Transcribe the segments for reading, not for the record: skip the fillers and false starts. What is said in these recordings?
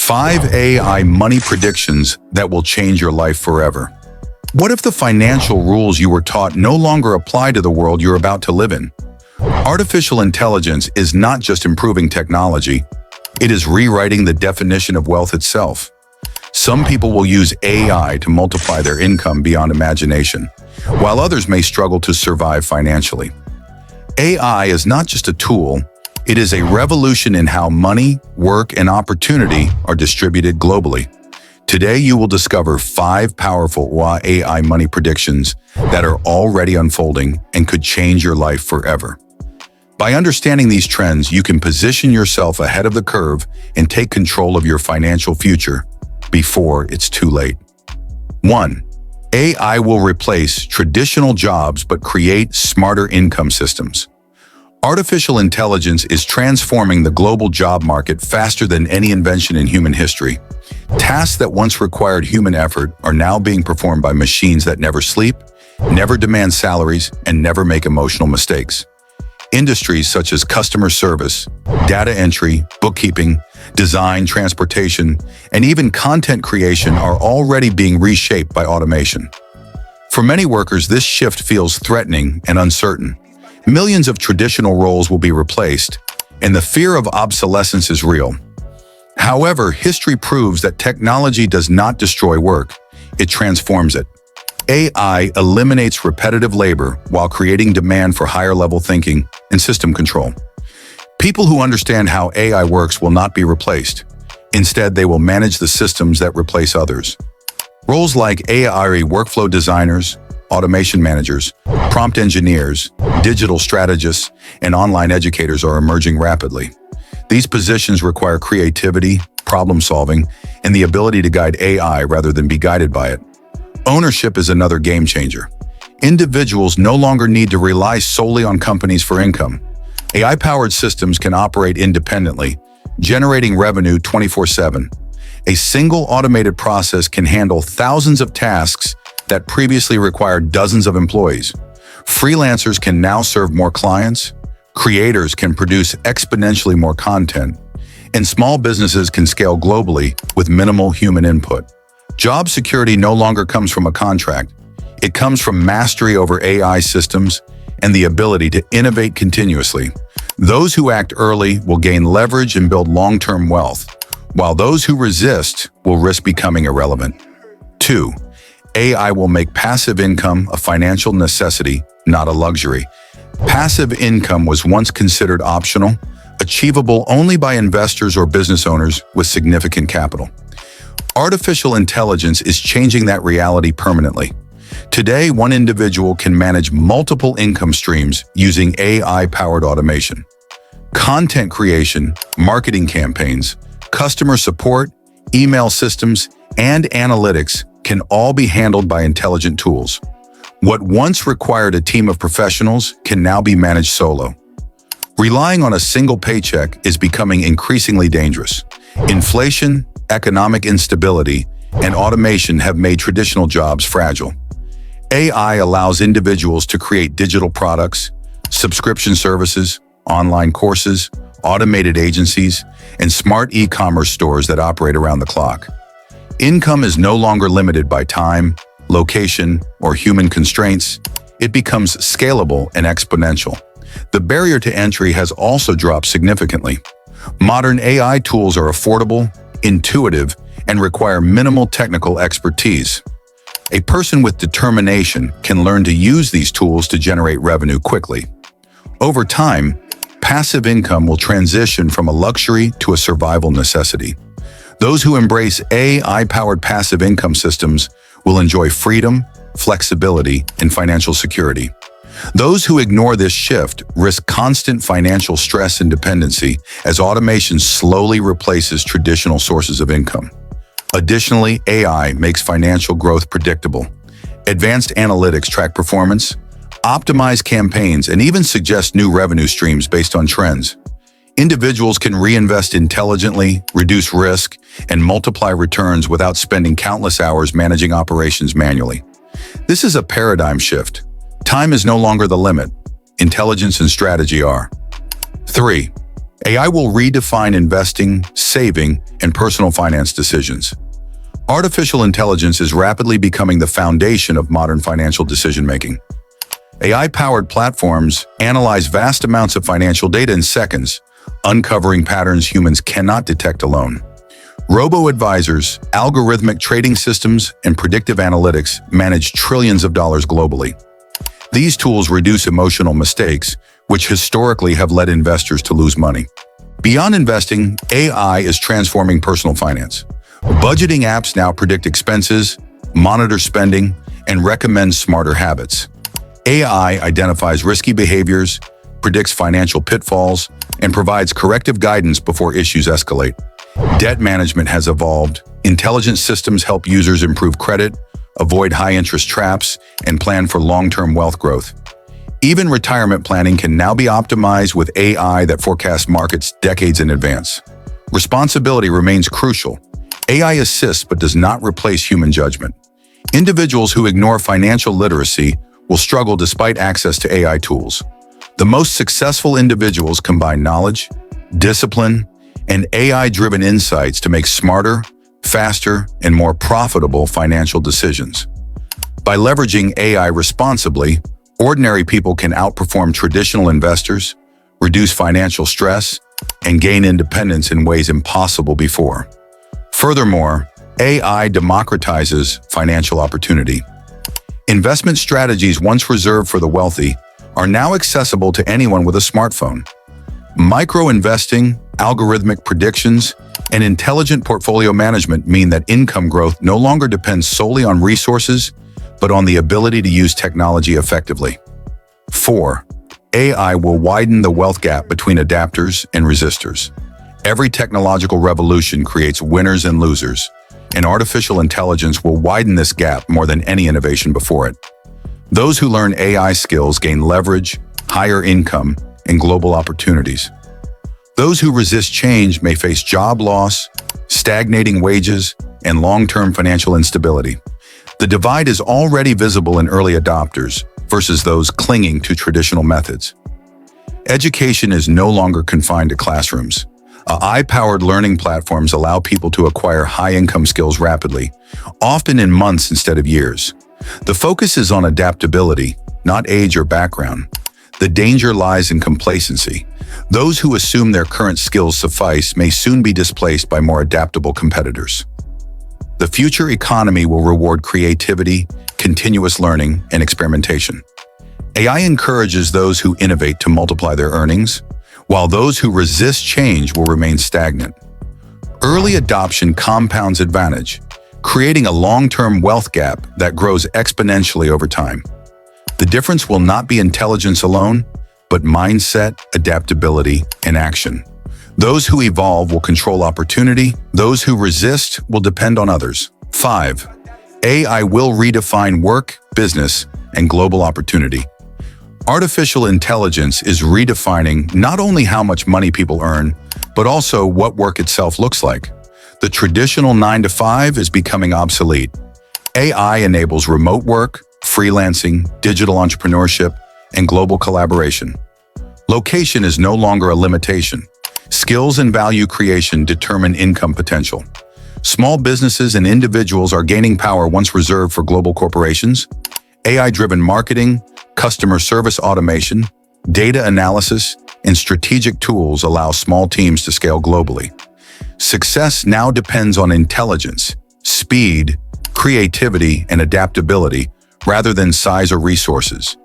5 AI money predictions that will change your life forever. What if the financial rules you were taught no longer apply to the world you're about to live in? Artificial intelligence is not just improving technology, it is rewriting the definition of wealth itself. Some people will use AI to multiply their income beyond imagination, while others may struggle to survive financially. AI is not just a tool, it is a revolution in how money, work, and opportunity are distributed globally. Today, you will discover 5 powerful AI money predictions that are already unfolding and could change your life forever. By understanding these trends, you can position yourself ahead of the curve and take control of your financial future before it's too late. 1. AI will replace traditional jobs but create smarter income systems. Artificial intelligence is transforming the global job market faster than any invention in human history. Tasks that once required human effort are now being performed by machines that never sleep, never demand salaries, and never make emotional mistakes. Industries such as customer service, data entry, bookkeeping, design, transportation, and even content creation are already being reshaped by automation. For many workers, this shift feels threatening and uncertain. Millions of traditional roles will be replaced, and the fear of obsolescence is real. However, history proves that technology does not destroy work, it transforms it. AI eliminates repetitive labor while creating demand for higher-level thinking and system control. People who understand how AI works will not be replaced. Instead, they will manage the systems that replace others. Roles like AI workflow designers, automation managers, prompt engineers, digital strategists, and online educators are emerging rapidly. These positions require creativity, problem-solving, and the ability to guide AI rather than be guided by it. Ownership is another game changer. Individuals no longer need to rely solely on companies for income. AI-powered systems can operate independently, generating revenue 24/7. A single automated process can handle thousands of tasks that previously required dozens of employees. Freelancers can now serve more clients, creators can produce exponentially more content, and small businesses can scale globally with minimal human input. Job security no longer comes from a contract. It comes from mastery over AI systems and the ability to innovate continuously. Those who act early will gain leverage and build long-term wealth, while those who resist will risk becoming irrelevant. 2. AI will make passive income a financial necessity, not a luxury. Passive income was once considered optional, achievable only by investors or business owners with significant capital. Artificial intelligence is changing that reality permanently. Today, one individual can manage multiple income streams using AI-powered automation. Content creation, marketing campaigns, customer support, email systems, and analytics can all be handled by intelligent tools. What once required a team of professionals can now be managed solo. Relying on a single paycheck is becoming increasingly dangerous. Inflation, economic instability, and automation have made traditional jobs fragile. AI allows individuals to create digital products, subscription services, online courses, automated agencies, and smart e-commerce stores that operate around the clock. Income is no longer limited by time, location, or human constraints. It becomes scalable and exponential. The barrier to entry has also dropped significantly. Modern AI tools are affordable, intuitive, and require minimal technical expertise. A person with determination can learn to use these tools to generate revenue quickly. Over time, passive income will transition from a luxury to a survival necessity. Those who embrace AI-powered passive income systems will enjoy freedom, flexibility, and financial security. Those who ignore this shift risk constant financial stress and dependency as automation slowly replaces traditional sources of income. Additionally, AI makes financial growth predictable. Advanced analytics track performance, optimize campaigns, and even suggest new revenue streams based on trends. Individuals can reinvest intelligently, reduce risk, and multiply returns without spending countless hours managing operations manually. This is a paradigm shift. Time is no longer the limit. Intelligence and strategy are. 3. AI will redefine investing, saving, and personal finance decisions. Artificial intelligence is rapidly becoming the foundation of modern financial decision-making. AI-powered platforms analyze vast amounts of financial data in seconds, uncovering patterns humans cannot detect alone. Robo-advisors, algorithmic trading systems, and predictive analytics manage trillions of dollars globally. These tools reduce emotional mistakes, which historically have led investors to lose money. Beyond investing, AI is transforming personal finance. Budgeting apps now predict expenses, monitor spending, and recommend smarter habits. AI identifies risky behaviors, predicts financial pitfalls, and provides corrective guidance before issues escalate. Debt management has evolved. Intelligent systems help users improve credit, avoid high-interest traps, and plan for long-term wealth growth. Even retirement planning can now be optimized with AI that forecasts markets decades in advance. Responsibility remains crucial. AI assists but does not replace human judgment. Individuals who ignore financial literacy will struggle despite access to AI tools. The most successful individuals combine knowledge, discipline, and AI-driven insights to make smarter, faster, and more profitable financial decisions. By leveraging AI responsibly, ordinary people can outperform traditional investors, reduce financial stress, and gain independence in ways impossible before. Furthermore, AI democratizes financial opportunity. Investment strategies once reserved for the wealthy are now accessible to anyone with a smartphone. Micro-investing, algorithmic predictions, and intelligent portfolio management mean that income growth no longer depends solely on resources, but on the ability to use technology effectively. 4. AI will widen the wealth gap between adapters and resistors. Every technological revolution creates winners and losers, and artificial intelligence will widen this gap more than any innovation before it. Those who learn AI skills gain leverage, higher income, and global opportunities. Those who resist change may face job loss, stagnating wages, and long-term financial instability. The divide is already visible in early adopters versus those clinging to traditional methods. Education is no longer confined to classrooms. AI-powered learning platforms allow people to acquire high-income skills rapidly, often in months instead of years. The focus is on adaptability, not age or background. The danger lies in complacency. Those who assume their current skills suffice may soon be displaced by more adaptable competitors. The future economy will reward creativity, continuous learning, and experimentation. AI encourages those who innovate to multiply their earnings, while those who resist change will remain stagnant. Early adoption compounds advantage, creating a long-term wealth gap that grows exponentially over time. The difference will not be intelligence alone, but mindset, adaptability, and action. Those who evolve will control opportunity. Those who resist will depend on others. 5. AI will redefine work, business, and global opportunity. Artificial intelligence is redefining not only how much money people earn, but also what work itself looks like. The traditional 9-to-5 is becoming obsolete. AI enables remote work, freelancing, digital entrepreneurship, and global collaboration. Location is no longer a limitation. Skills and value creation determine income potential. Small businesses and individuals are gaining power once reserved for global corporations. AI-driven marketing, customer service automation, data analysis, and strategic tools allow small teams to scale globally. Success now depends on intelligence, speed, creativity, and adaptability rather than size or resources.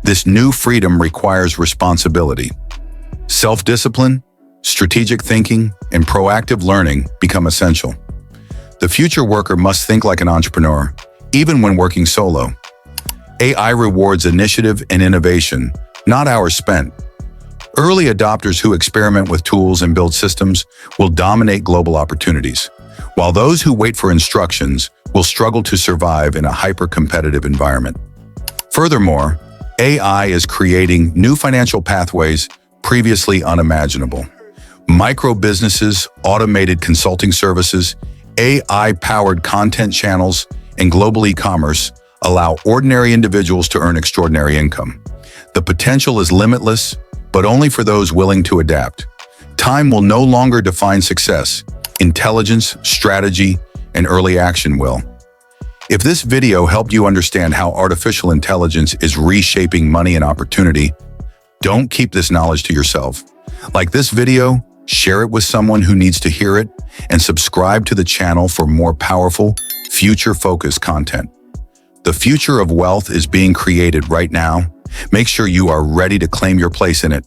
This new freedom requires responsibility. Self-discipline, strategic thinking, and proactive learning become essential. The future worker must think like an entrepreneur, even when working solo. AI rewards initiative and innovation, not hours spent. Early adopters who experiment with tools and build systems will dominate global opportunities, while those who wait for instructions will struggle to survive in a hyper-competitive environment. Furthermore, AI is creating new financial pathways previously unimaginable. Micro-businesses, automated consulting services, AI-powered content channels, and global e-commerce allow ordinary individuals to earn extraordinary income. The potential is limitless, but only for those willing to adapt. Time will no longer define success. Intelligence, strategy, and early action will. If this video helped you understand how artificial intelligence is reshaping money and opportunity, don't keep this knowledge to yourself. Like this video, share it with someone who needs to hear it, and subscribe to the channel for more powerful, future-focused content. The future of wealth is being created right now. Make sure you are ready to claim your place in it.